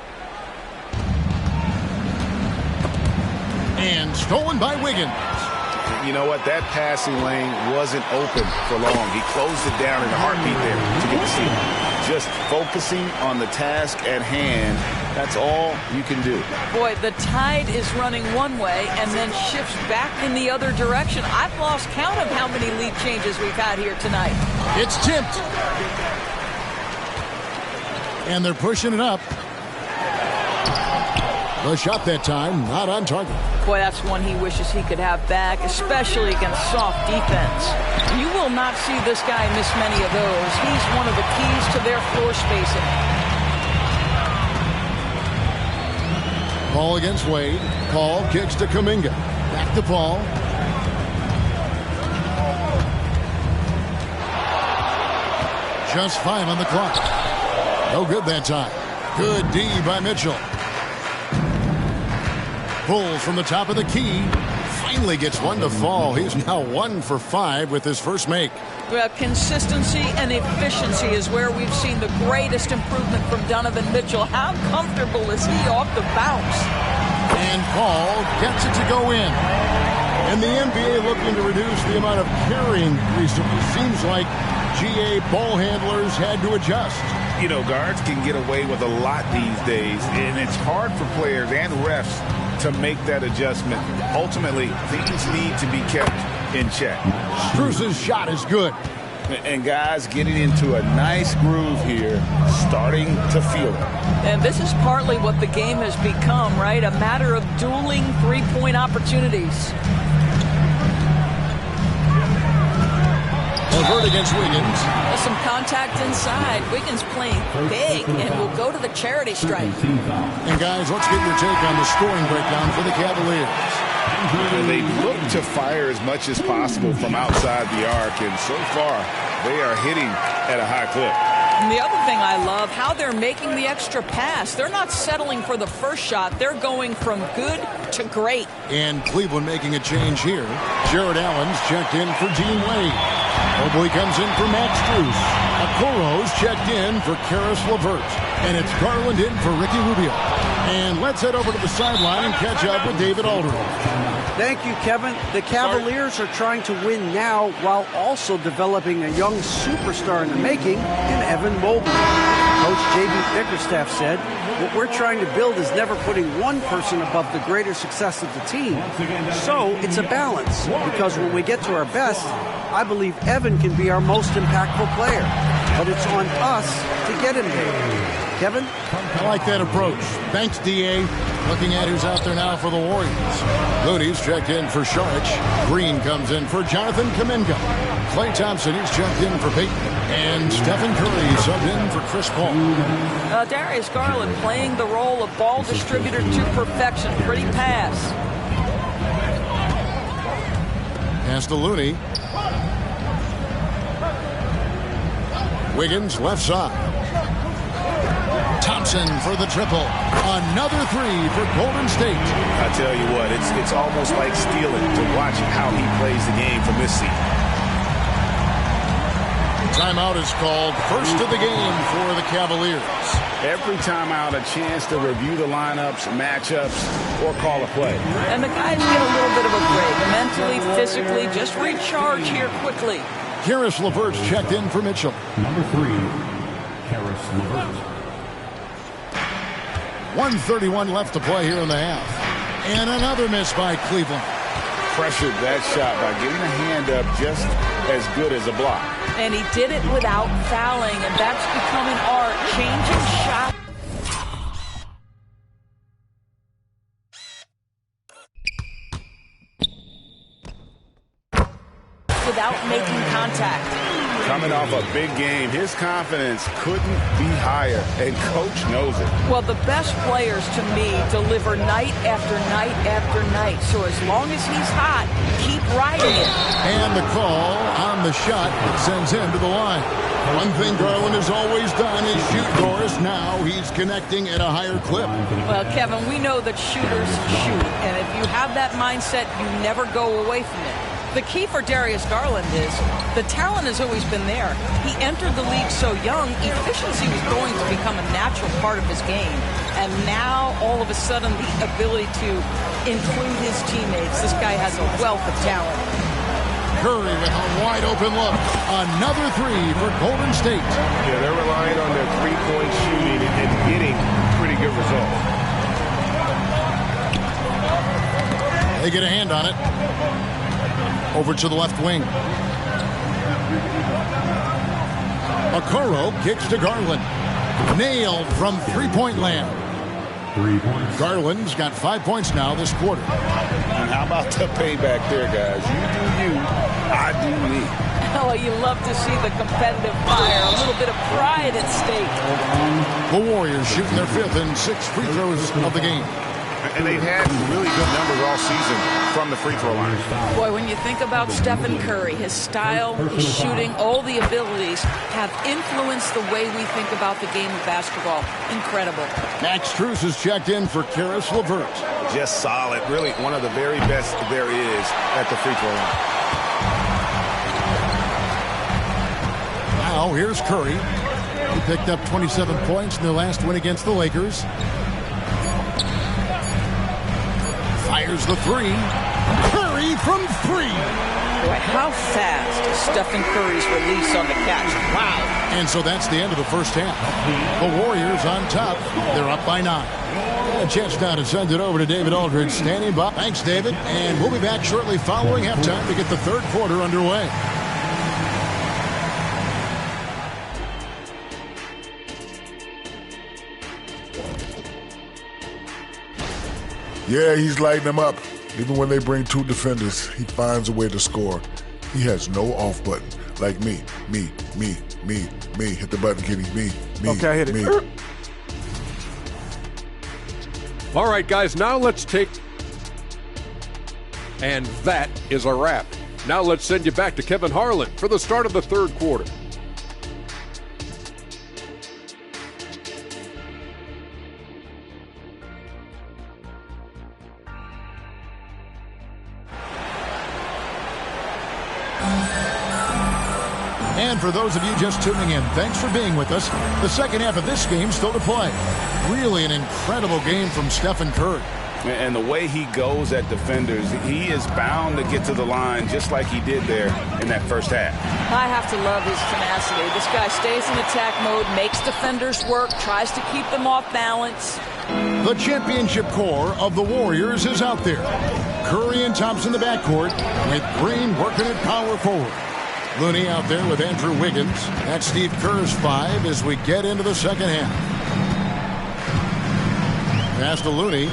And stolen by Wiggins. You know what? That passing lane wasn't open for long. He closed it down in a heartbeat there to get the steal. Just focusing on the task at hand, that's all you can do. Boy, the tide is running one way and then shifts back in the other direction. I've lost count of how many lead changes we've had here tonight. It's tipped. And they're pushing it up. The shot that time, not on target. Boy, that's one he wishes he could have back, especially against soft defense. You will not see this guy miss many of those. He's one of the keys to their floor spacing. Paul against Wade. Paul kicks to Kuminga. Back to Paul. Just 5 on the clock. No good that time. Good D by Mitchell. Pulls from the top of the key. Finally gets one to fall. He's now 1 for 5 with his first make. Well, consistency and efficiency is where we've seen the greatest improvement from Donovan Mitchell. How comfortable is he off the bounce? And Paul gets it to go in. And the NBA looking to reduce the amount of carrying recently. Seems like GA ball handlers had to adjust. You know, guards can get away with a lot these days, and it's hard for players and refs to make that adjustment. Ultimately, things need to be kept in check. Strus's shot is good. And guys getting into a nice groove here, starting to feel it. And this is partly what the game has become, right? A matter of dueling three-point opportunities. LeVert against Wiggins. There's some contact inside. Wiggins playing big and will go to the charity stripe. And guys, let's get your take on the scoring breakdown for the Cavaliers. They look to fire as much as possible from outside the arc, and so far they are hitting at a high clip. And the other thing I love, how they're making the extra pass. They're not settling for the first shot. They're going from good to great. And Cleveland making a change here. Jared Allen's checked in for Dean Wade. Mobley comes in for Max Strus. Okoro's checked in for Karis LeVert. And it's Garland in for Ricky Rubio. And let's head over to the sideline and catch up with David Aldridge. Thank you, Kevin. The Cavaliers are trying to win now while also developing a young superstar in the making in Evan Mobley. Coach J.B. Bickerstaff said, what we're trying to build is never putting one person above the greater success of the team. So it's a balance, because when we get to our best, I believe Evan can be our most impactful player. But it's on us to get him there. Kevin? I like that approach. Thanks, D.A. Looking at who's out there now for the Warriors. Looney's checked in for Saric. Green comes in for Jonathan Kuminga. Klay Thompson, he's checked in for Peyton. And Stephen Curry subbed in for Chris Paul. Darius Garland playing the role of ball distributor to perfection. Pretty pass. Pass to Looney. Wiggins left side. Thompson for the triple. Another three for Golden State. I tell you what, it's almost like stealing to watch how he plays the game from this seat. Timeout is called, first of the game for the Cavaliers. Every timeout, a chance to review the lineups, matchups, or call a play. And the guys get a little bit of a break. Mentally, physically, just recharge here quickly. Karis LeVert's checked in for Mitchell. Number 3, Karis LeVert. 1:31 left to play here in the half. And another miss by Cleveland. Pressured that shot by getting a hand up just as good as a block. And he did it without fouling, and that's become an art. Changing shot. Without making contact. Coming off a big game, his confidence couldn't be higher, and Coach knows it. Well, the best players, to me, deliver night after night after night. So as long as he's hot, keep riding it. And the call on the shot that sends him to the line. One thing Garland has always done is shoot doors. Now he's connecting at a higher clip. Well, Kevin, we know that shooters shoot. And if you have that mindset, you never go away from it. The key for Darius Garland is the talent has always been there. He entered the league so young, efficiency was going to become a natural part of his game. And now, all of a sudden, the ability to include his teammates. This guy has a wealth of talent. Curry with a wide open look. Another three for Golden State. Yeah, they're relying on their three-point shooting and getting pretty good results. They get a hand on it. Over to the left wing. Okoro kicks to Garland. Nailed from three-point land. 3 points. Garland's got 5 points now this quarter. And how about the payback there, guys? You do you, I do me. Oh, you love to see the competitive fire. A little bit of pride at stake. The Warriors shooting their 5th and 6th free throws of the game. And they've had really good numbers all season from the free throw line. Boy, when you think about Stephen Curry, his style, his shooting, all the abilities have influenced the way we think about the game of basketball. Incredible. Max Strus is checked in for Karis LeVert. Just solid. Really one of the very best there is at the free throw line. Now here's Curry. He picked up 27 points in their last win against the Lakers. Fires the three. Curry from three. Boy, how fast is Stephen Curry's release on the catch? Wow. And so that's the end of the first half. The Warriors on top. They're up by 9. A chance now to send it over to David Aldridge standing by. Thanks, David. And we'll be back shortly following halftime to get the third quarter underway. Yeah, he's lighting them up. Even when they bring 2 defenders, he finds a way to score. He has no off button. Like me. Hit the button, Kitty. Me. Okay, I hit it. Me. All right, guys, now let's take... And that is a wrap. Now let's send you back to Kevin Harlan for the start of the third quarter. And for those of you just tuning in, thanks for being with us. The second half of this game still to play. Really an incredible game from Stephen Curry. And the way he goes at defenders, he is bound to get to the line just like he did there in that first half. I have to love his tenacity. This guy stays in attack mode, makes defenders work, tries to keep them off balance. The championship core of the Warriors is out there. Curry and Thompson in the backcourt, with Green working at power forward. Looney out there with Andrew Wiggins. That's Steve Kerr's 5 as we get into the second half. Pass to Looney.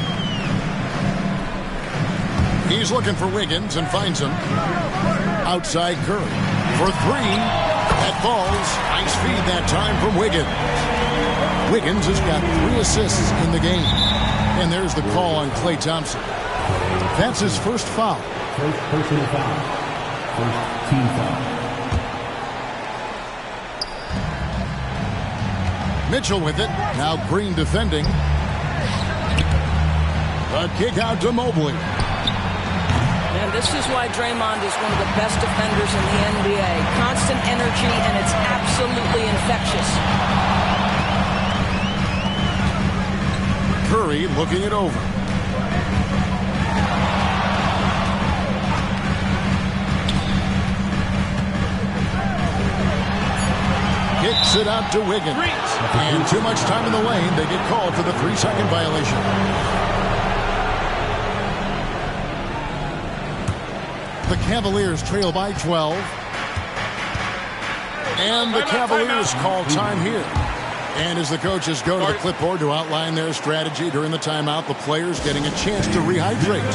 He's looking for Wiggins and finds him. Outside Curry for 3. That falls. Nice feed that time from Wiggins. Wiggins has got 3 assists in the game. And there's the call on Klay Thompson. That's his first foul. First personal foul. First team foul. Mitchell with it. Now Green defending. The kick out to Mobley. And this is why Draymond is one of the best defenders in the NBA. Constant energy, and it's absolutely infectious. Curry looking it over. Kicks it out to Wiggins. And too much time in the lane. They get called for the 3-second violation. The Cavaliers trail by 12. And the Cavaliers call time here. And as the coaches go to the clipboard to outline their strategy during the timeout, the players getting a chance to rehydrate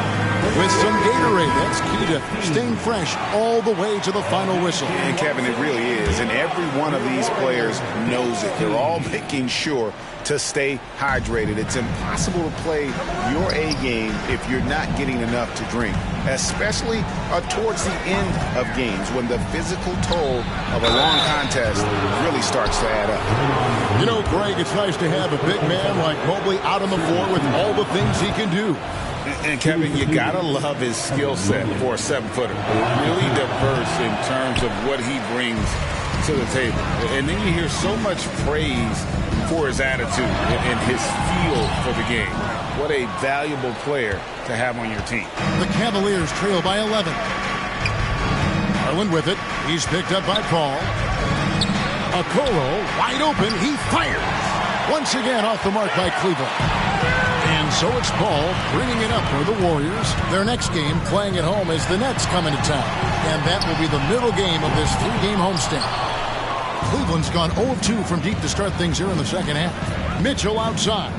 with some Gatorade. That's key to staying fresh all the way to the final whistle. And Kevin, it really is. And every one of these players knows it. They're all making sure to stay hydrated. It's impossible to play your A game if you're not getting enough to drink, especially towards the end of games when the physical toll of a long contest really starts to add up. You know, Greg, it's nice to have a big man like Mobley out on the floor with all the things he can do. And Kevin, you gotta love his skill set for a 7-footer. Really diverse in terms of what he brings to the table. And then you hear so much praise for his attitude and his feel for the game. What a valuable player to have on your team. The Cavaliers trail by 11. Garland with it. He's picked up by Paul. Okoro wide open. He fires. Once again off the mark by Cleveland. And so it's Paul bringing it up for the Warriors. Their next game playing at home as the Nets coming to town. And that will be the middle game of this 3-game homestand. Cleveland's gone 0-2 from deep to start things here in the second half. Mitchell outside.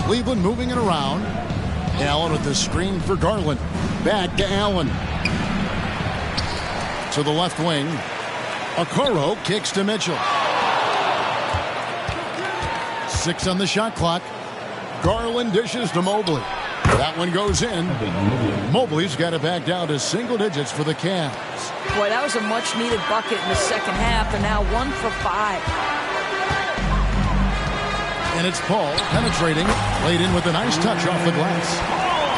Cleveland moving it around. Allen with the screen for Garland. Back to Allen. To the left wing. Okoro kicks to Mitchell. 6 on the shot clock. Garland dishes to Mobley. That one goes in. Mobley's got it back down to single digits for the Cavs. Boy, that was a much-needed bucket in the second half, and now 1 for 5. And it's Paul penetrating, laid in with a nice touch off the glass.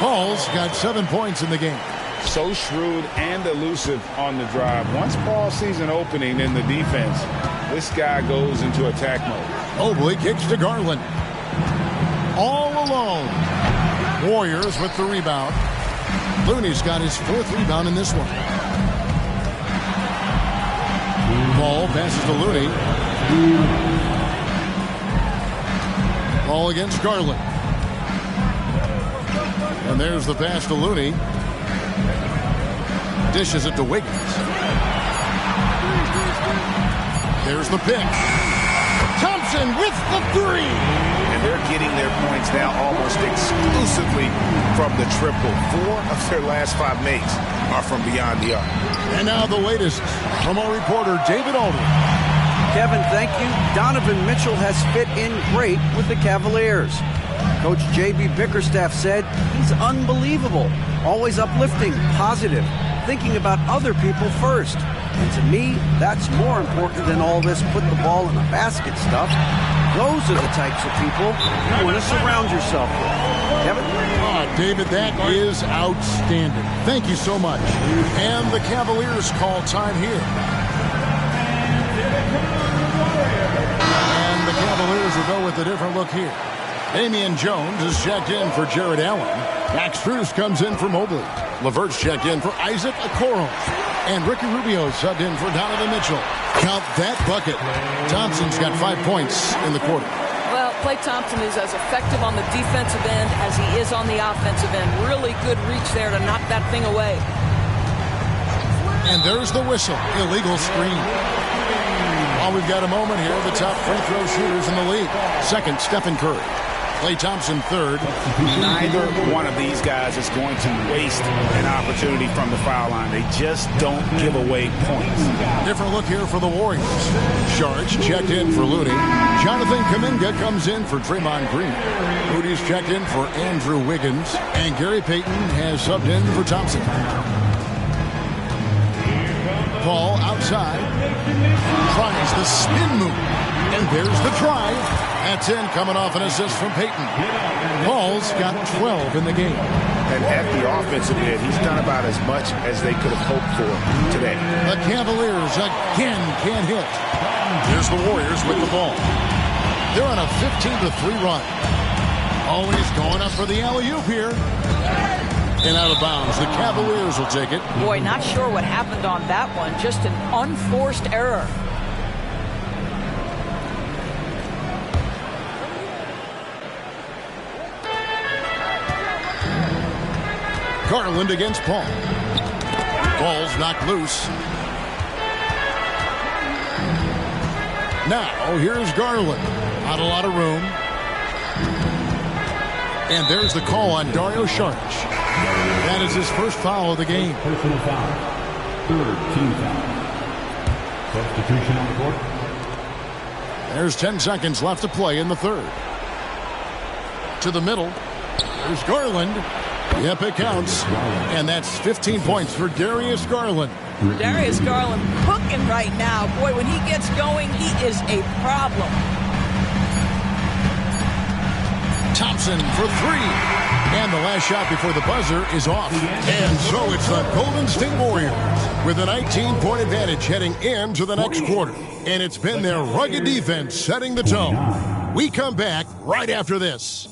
Paul's got 7 points in the game. So shrewd and elusive on the drive. Once Paul sees an opening in the defense, this guy goes into attack mode. Mobley kicks to Garland. All alone. Warriors with the rebound. Looney's got his 4th rebound in this one. Ball passes to Looney. Ball against Garland. And there's the pass to Looney. Dishes it to Wiggins. There's the pick. Thompson with the 3. And they're getting their points now almost exclusively from the triple. 4 of their last 5 makes are from beyond the arc. And now the latest from our reporter, David Aldridge. Kevin, thank you. Donovan Mitchell has fit in great with the Cavaliers. Coach J.B. Bickerstaff said he's unbelievable, always uplifting, positive, thinking about other people first. And to me, that's more important than all this put the ball in the basket stuff. Those are the types of people you want to surround yourself with. Kevin? Oh, David, that is outstanding. Thank you so much. And the Cavaliers call time here. And the Cavaliers will go with a different look here. Damian Jones is checked in for Jared Allen. Max Strus comes in for Mobley. LeVert's checked in for Isaac Okoro. And Ricky Rubio subbed in for Donovan Mitchell. Count that bucket. Thompson's got 5 points in the quarter. Well, Klay Thompson is as effective on the defensive end as he is on the offensive end. Really good reach there to knock that thing away. And there's the whistle. Illegal screen. Oh, we've got a moment here. The top free throw shooters in the league. Second, Stephen Curry. Klay Thompson third. Neither one of these guys is going to waste an opportunity from the foul line. They just don't give away points. Different look here for the Warriors. Sharge checked in for Looney. Jonathan Kuminga comes in for Draymond Green. Moody's checked in for Andrew Wiggins. And Gary Payton has subbed in for Thompson. Paul outside. Tries the spin move. And there's the try. That's in, coming off an assist from Payton. Paul's got 12 in the game. And at the offensive end, he's done about as much as they could have hoped for today. The Cavaliers again can't hit. Here's the Warriors with the ball. They're on a 15-3 run. Always going up for the alley-oop here. And out of bounds. The Cavaliers will take it. Boy, not sure what happened on that one. Just an unforced error. Garland against Paul. Ball's knocked loose. Now, here's Garland. Not a lot of room. And there's the call on Dario Saric. That is his first foul of the game. Personal foul. Third team foul. Substitution on the court. There's 10 seconds left to play in the third. To the middle. There's Garland. Yep, it counts. And that's 15 points for Darius Garland. Darius Garland cooking right now. Boy, when he gets going, he is a problem. Thompson for three. And the last shot before the buzzer is off. And so it's the Golden State Warriors with a 19-point advantage heading into the next quarter. And it's been their rugged defense setting the tone. We come back right after this.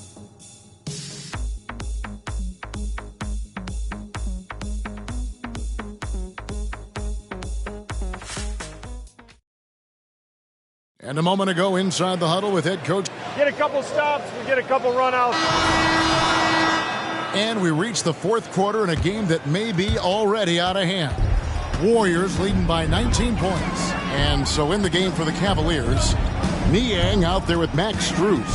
And a moment ago inside the huddle with head coach. Get a couple stops, we get a couple run-outs. And we reach the fourth quarter in a game that may be already out of hand. Warriors leading by 19 points. And so in the game for the Cavaliers, Niang out there with Max Strus.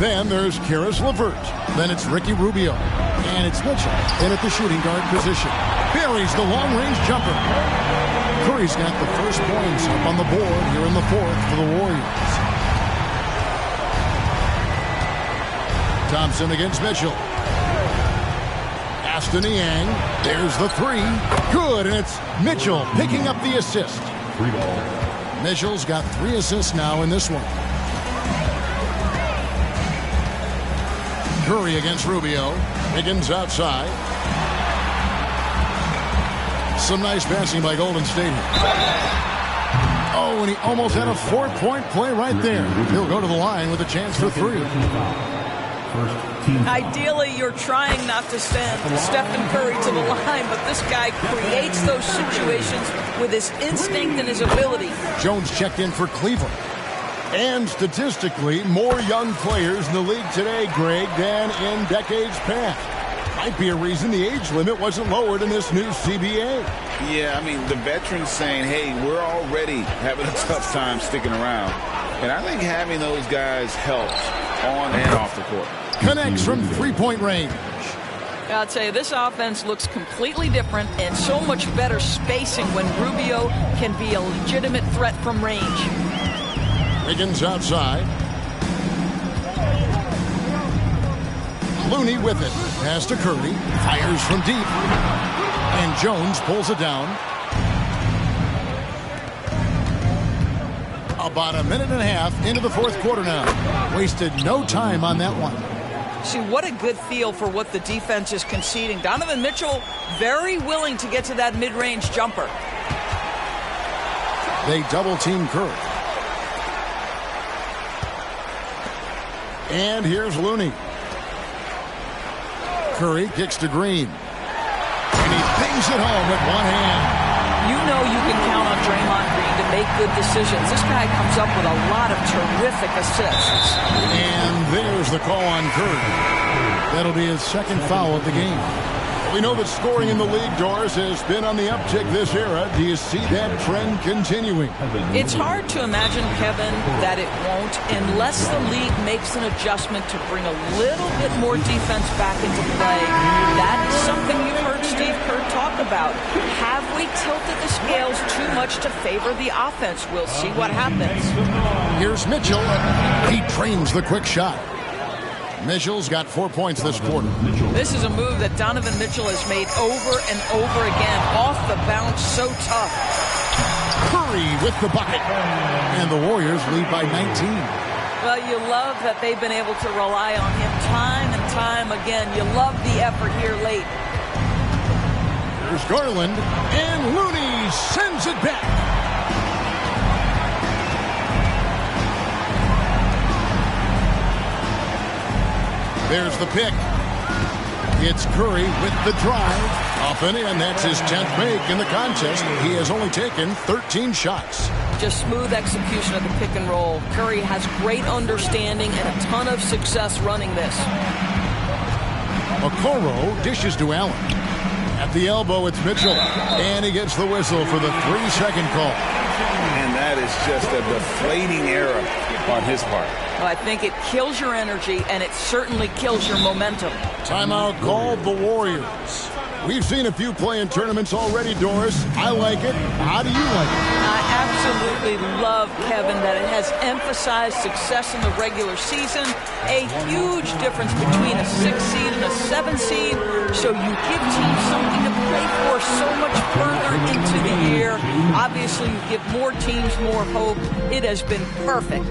Then there's Karis LeVert. Then it's Ricky Rubio. And it's Mitchell in at the shooting guard position. Buries the long-range jumper. Curry's got the first points up on the board here in the fourth for the Warriors. Thompson against Mitchell. Pass to Niang. There's the three. Good, and it's Mitchell picking up the assist. Mitchell's got 3 assists now in this one. Curry against Rubio. Higgins outside. Some nice passing by Golden State. Oh, and he almost had a 4-point play right there. He'll go to the line with a chance for 3. Ideally, you're trying not to send Stephen Curry to the line, but this guy creates those situations with his instinct and his ability. Jones checked in for Cleveland. And statistically, more young players in the league today, Greg, than in decades past. Might be a reason the age limit wasn't lowered in this new CBA. Yeah, I mean, the veterans saying, hey, we're already having a tough time sticking around. And I think having those guys helps on and off the court. Connects from three-point range. I'll tell you, this offense looks completely different and so much better spacing when Rubio can be a legitimate threat from range. Wiggins outside. Looney with it. Pass to Curry. Fires from deep. And Jones pulls it down. About a minute and a half into the fourth quarter now. Wasted no time on that one. See, what a good feel for what the defense is conceding. Donovan Mitchell very willing to get to that mid-range jumper. They double-team Curry. And here's Looney. Curry kicks to Green. And he bangs it home with one hand. You know you can count on Draymond Green to make good decisions. This guy comes up with a lot of terrific assists. And there's the call on Curry. That'll be his second foul of the game. We know that scoring in the league, Doris, has been on the uptick this era. Do you see that trend continuing? It's hard to imagine, Kevin, that it won't unless the league makes an adjustment to bring a little bit more defense back into play. That's something you've heard Steve Kerr talk about. Have we tilted the scales too much to favor the offense? We'll see what happens. Here's Mitchell. He trains the quick shot. Mitchell's got 4 points this quarter. This is a move that Donovan Mitchell has made over and over again. Off the bounce, so tough. Curry with the bucket. And the Warriors lead by 19. Well, you love that they've been able to rely on him time and time again. You love the effort here late. Here's Garland. And Looney sends it back. There's the pick. It's Curry with the drive. Up and in. That's his 10th make in the contest. He has only taken 13 shots. Just smooth execution of the pick and roll. Curry has great understanding and a ton of success running this. Okoro dishes to Allen. At the elbow, it's Mitchell. And he gets the whistle for the 3-second call. And that is just a deflating error on his part. Well, I think it kills your energy, and it certainly kills your momentum. Timeout called the Warriors. We've seen a few play-in tournaments already, Doris. I like it. How do you like it? I absolutely love, Kevin, that it has emphasized success in the regular season. A huge difference between a 6 seed and a 7 seed. So you give teams something to play for so much further into the year. Obviously, you give more teams more hope. It has been perfect.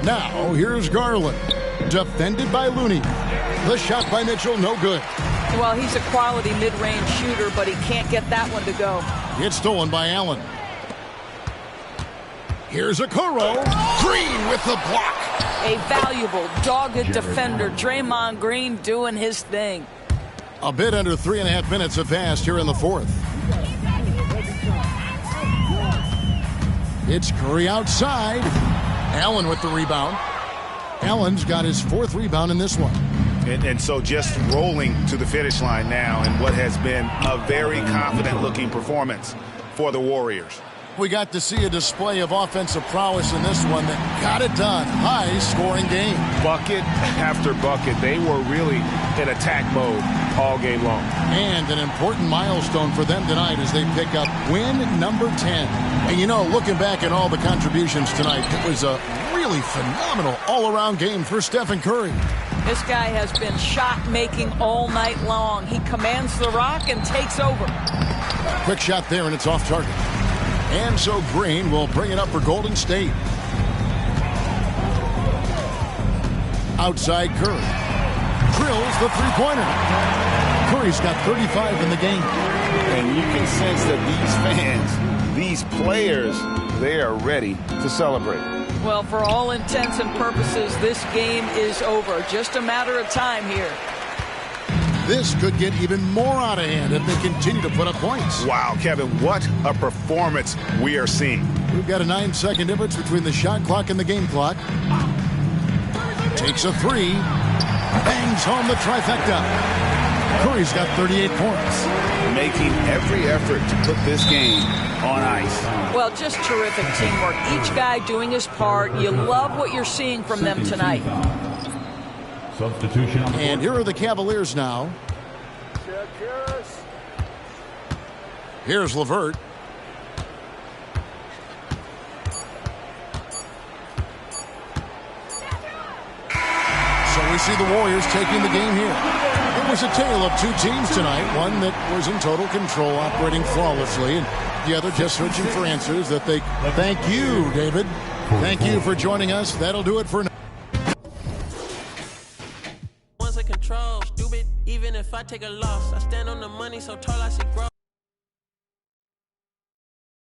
Now, here's Garland. Defended by Looney. The shot by Mitchell, no good. Well, he's a quality mid-range shooter, but he can't get that one to go. It's stolen by Allen. Here's Okoro. Green with the block. A valuable, dogged defender. Draymond Green doing his thing. A bit under 3.5 minutes have passed here in the fourth. It's Curry outside. Allen with the rebound. Allen's got his 4th rebound in this one. And so just rolling to the finish line now in what has been a very confident-looking performance for the Warriors. We got to see a display of offensive prowess in this one that got it done. High-scoring game. Bucket after bucket. They were really in attack mode all game long. And an important milestone for them tonight as they pick up win number 10. And, you know, looking back at all the contributions tonight, it was a really phenomenal all-around game for Stephen Curry. This guy has been shot-making all night long. He commands the rock and takes over. Quick shot there, and it's off target. And so Green will bring it up for Golden State. Outside Curry. Drills the three-pointer. Curry's got 35 in the game. And you can sense that these fans, these players, they are ready to celebrate. Well, for all intents and purposes, this game is over. Just a matter of time here. This could get even more out of hand if they continue to put up points. Wow, Kevin, what a performance we are seeing. We've got a 9-second difference between the shot clock and the game clock. Takes a 3. Bangs home the trifecta. Curry's got 38 points. Making every effort to put this game on ice. Well, just terrific teamwork. Each guy doing his part. You love what you're seeing from them tonight. Substitution. And here are the Cavaliers now. Here's LeVert. So we see the Warriors taking the game here. It was a tale of two teams tonight. One that was in total control, operating flawlessly, and the other just searching for answers that they... Thank you, David. Thank you for joining us. That'll do it for now. Control, stupid, even if I take a loss. I stand on the money so tall I see growth.